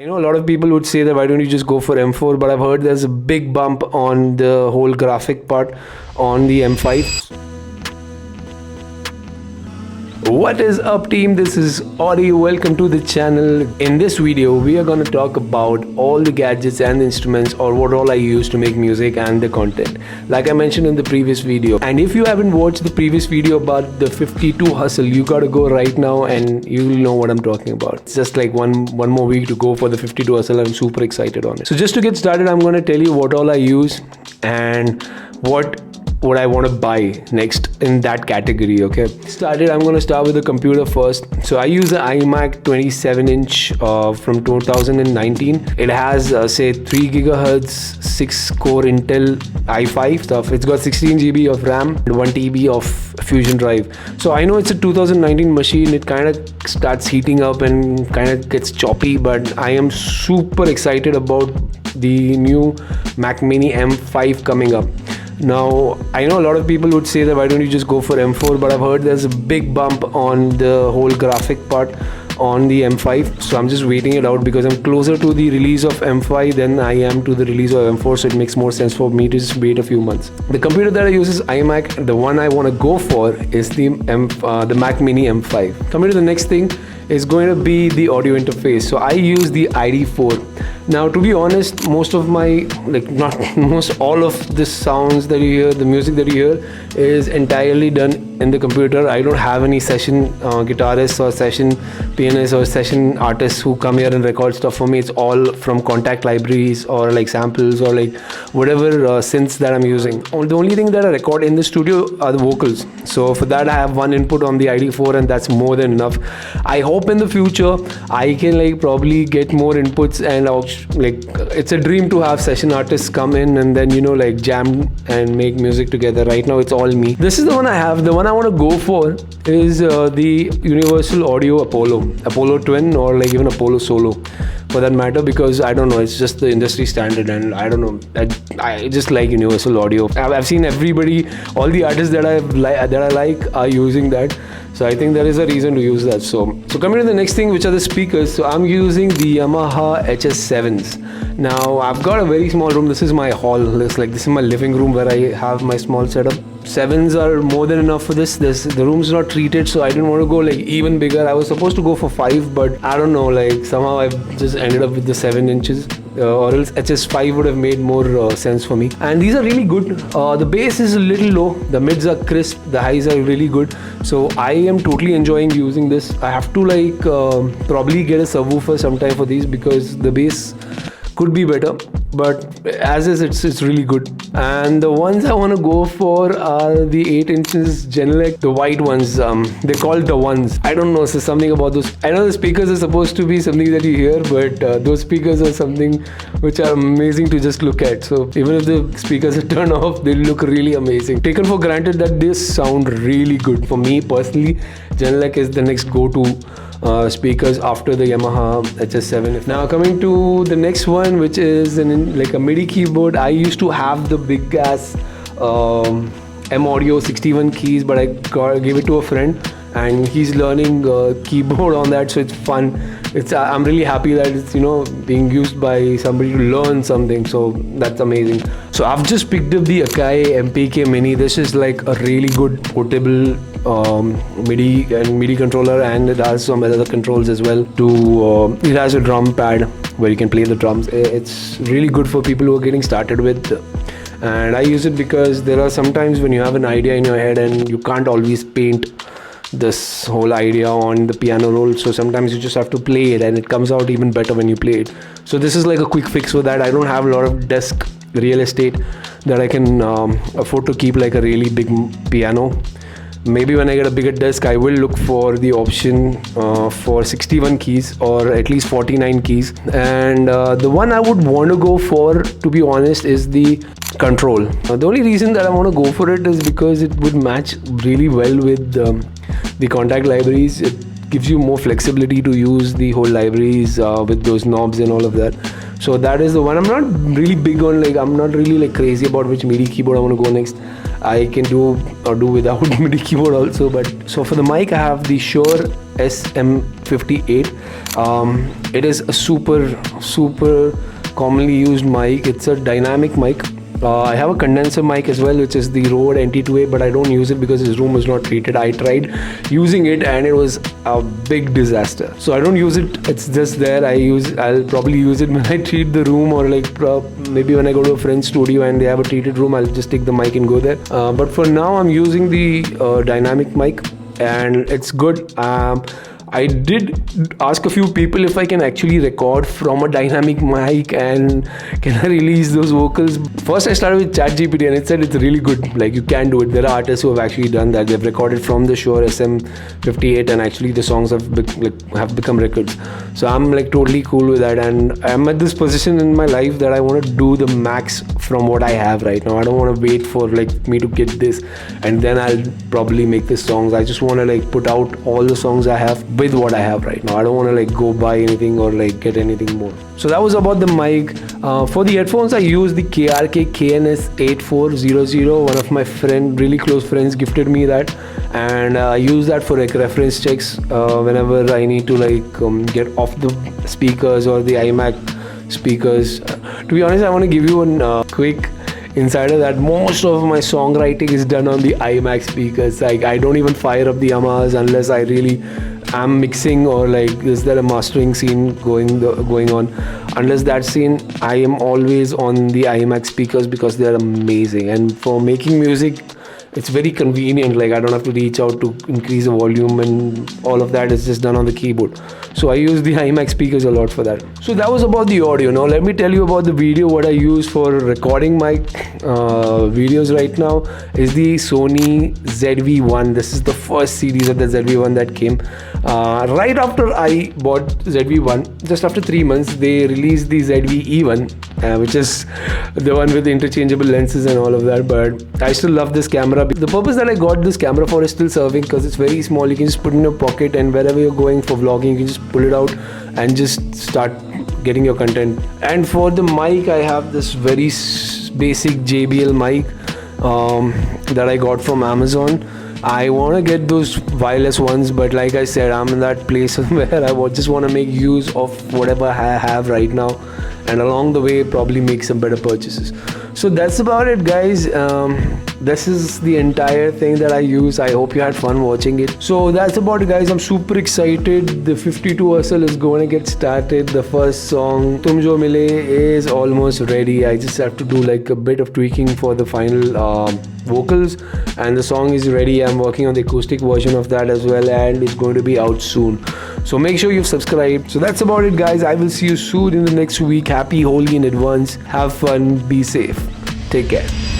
I know a lot of people would say that why don't you just go for M4, but I've heard there's a big bump on the whole graphic part on the M5. What is up, team? This is Audi. Welcome to the channel. In this video we are going to talk about all the gadgets and the instruments, or what all I use to make music and the content, like I mentioned in the previous video. And if you haven't watched the previous video about the 52 hustle, you gotta go right now and you will know what I'm talking about. It's just like one more week to go for the 52 hustle. I'm super excited on it. So just to get started, I'm going to tell you what all I use and what I want to buy next in that category. Okay, I'm going to start with the computer first. So I use the iMac 27-inch from 2019. It has say 3 gigahertz 6-core Intel i5 stuff. It's got 16 GB of RAM and 1 TB of Fusion drive. So I know it's a 2019 machine. It kind of starts heating up and kind of gets choppy, but I am super excited about the new Mac Mini M5 coming up. Now, I know a lot of people would say that why don't you just go for M4, but I've heard there's a big bump on the whole graphic part on the M5, so I'm just waiting it out because I'm closer to the release of M5 than I am to the release of M4, so it makes more sense for me to just wait a few months. The computer that I use is iMac. The one I want to go for is the Mac Mini M5. Coming to the next thing is going to be the audio interface. So I use the ID4. Now, to be honest, most of my, all of the sounds that you hear, the music that you hear is entirely done in the computer. I don't have any session guitarists or session pianists or session artists who come here and record stuff for me. It's all from contact libraries or like samples or like whatever synths that I'm using. The only thing that I record in the studio are the vocals. So for that I have one input on the ID4 and that's more than enough. I hope in the future I can probably get more inputs, and it's a dream to have session artists come in and then jam and make music together. Right now it's all me. This is the one I have. The one I want to go for is the Universal Audio Apollo Twin, or even Apollo Solo for that matter, because I don't know, it's just the industry standard, and I don't know, I just like Universal Audio. I've seen everybody, all the artists that I like are using that. So I think there is a reason to use that. So coming to the next thing, which are the speakers. So I'm using the Yamaha HS7s. Now I've got a very small room. This is my hall. This is my living room where I have my small setup. 7s are more than enough for this. The room's not treated, so I didn't want to go even bigger. I was supposed to go for 5, but I don't know, somehow I've just ended up with the 7 inches. Or else HS5 would have made more sense for me. And these are really good. The bass is a little low, the mids are crisp, the highs are really good. So I am totally enjoying using this. I have to probably get a subwoofer sometime for these because the bass could be better, but as is, it's really good. And the ones I want to go for are the 8 inches Genelec, the white ones. They're called the ones. I don't know, so something about those. I know the speakers are supposed to be something that you hear, but those speakers are something which are amazing to just look at. So even if the speakers are turned off, they look really amazing. Taken for granted that they sound really good. For me personally, Genelec is the next go-to speakers after the Yamaha HS7. Now coming to the next one, which is a MIDI keyboard. I used to have the big ass M Audio 61 keys, but I gave it to a friend and he's learning keyboard on that, so it's fun. I'm really happy that it's being used by somebody to learn something, so that's amazing. So I've just picked up the Akai MPK Mini. This is a really good portable MIDI controller, and it has some other controls as well. It has a drum pad where you can play the drums. It's really good for people who are getting started with. And I use it because there are sometimes when you have an idea in your head and you can't always paint this whole idea on the piano roll, so sometimes you just have to play it and it comes out even better when you play it. So this is a quick fix for that. I don't have a lot of desk real estate that I can afford to keep a really big piano. Maybe when I get a bigger desk, I will look for the option for 61 keys or at least 49 keys. And the one I would want to go for, to be honest, is the control. The only reason that I want to go for it is because it would match really well with the contact libraries. It gives you more flexibility to use the whole libraries with those knobs and all of that. So that is the one. I'm not really big on I'm not really crazy about which MIDI keyboard I want to go next. I can do without MIDI keyboard also. But so for the mic, I have the Shure SM58. It is a super commonly used mic. It's a dynamic mic. I have a condenser mic as well, which is the Rode NT2A, but I don't use it because this room was not treated. I tried using it and it was a big disaster. So I don't use it. It's just there. I'll probably use it when I treat the room, or like maybe when I go to a friend's studio and they have a treated room, I'll just take the mic and go there. But for now, I'm using the dynamic mic, and it's good. I did ask a few people if I can actually record from a dynamic mic and can I release those vocals. First I started with ChatGPT and it said it's really good, like you can do it. There are artists who have actually done that. They've recorded from the Shure SM58 and actually the songs have become records. So I'm like totally cool with that, and I'm at this position in my life that I want to do the max from what I have right now. I don't want to wait for like me to get this and then I'll probably make the songs. I just want to like put out all the songs I have with what I have right now. I don't want to like go buy anything or like get anything more. So that was about the mic. For the headphones, I use the KRK KNS8400. One of my really close friends gifted me that, and I use that for like reference checks whenever I need to like get off the speakers or the iMac speakers. To be honest, I want to give you a quick insider that most of my songwriting is done on the iMac speakers. Like I don't even fire up the Yamahas unless I really am mixing or like is there a mastering scene going on. Unless that scene, I am always on the iMac speakers because they are amazing, and for making music it's very convenient. Like I don't have to reach out to increase the volume, and all of that is just done on the keyboard. So I use the iMac speakers a lot for that. So that was about the audio. Now let me tell you about the video. What I use for recording my videos right now is the Sony ZV-1. This is the first series of the ZV-1 that came. Right after I bought ZV-1, just after 3 months, they released the ZV-E1, which is the one with the interchangeable lenses and all of that. But I still love this camera. The purpose that I got this camera for is still serving because it's very small. You can just put it in your pocket, and wherever you're going for vlogging, you can just pull it out and just start getting your content. And for the mic, I have this very basic JBL mic that I got from Amazon. I want to get those wireless ones, but like I said, I'm in that place where I just want to make use of whatever I have right now, and along the way probably make some better purchases. So that's about it, guys. This is the entire thing that I use. I hope you had fun watching it. So that's about it, guys. I'm super excited. The 52 hustle is going to get started. The first song, Tum Jo Mile, is almost ready. I just have to do like a bit of tweaking for the final vocals, and the song is ready. I'm working on the acoustic version of that as well, and it's going to be out soon. So make sure you've subscribed. So that's about it, guys. I will see you soon in the next week. Happy Holi in advance. Have fun. Be safe. Take care.